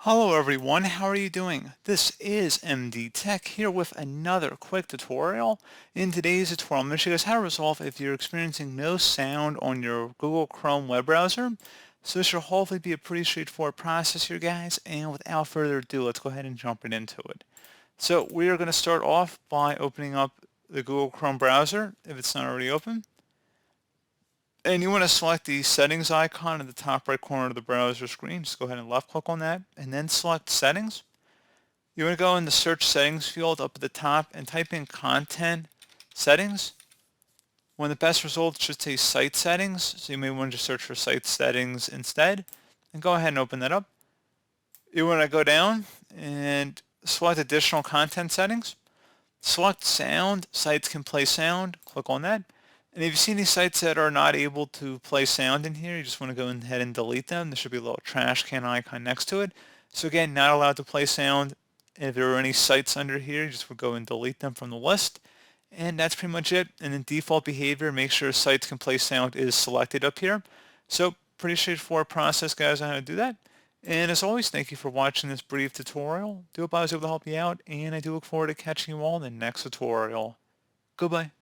Hello everyone, how are you doing? This is MD Tech here with another quick tutorial. In today's tutorial, I'm going to show you guys how to resolve if you're experiencing no sound on your Google Chrome web browser. So this should hopefully be a pretty straightforward process here, guys, and without further ado, let's go ahead and jump right into it. So we are going to start off by opening up the Google Chrome browser if it's not already open. And you want to select the settings icon in the top right corner of the browser screen. Just go ahead and left click on that and then select settings. You want to go in the search settings field up at the top and type in content settings. One of the best results should say site settings. So you may want to just search for site settings instead and go ahead and open that up. You want to go down and select additional content settings. Select sound, sites can play sound, click on that. And if you see any sites that are not able to play sound in here, you just want to go ahead and delete them. There should be a little trash can icon next to it. So again, not allowed to play sound. If there are any sites under here, you just would go and delete them from the list. And that's pretty much it. And then default behavior, make sure sites can play sound is selected up here. So pretty straightforward process, guys, on how to do that. And as always, thank you for watching this brief tutorial. Do hope I was able to help you out, and I do look forward to catching you all in the next tutorial. Goodbye.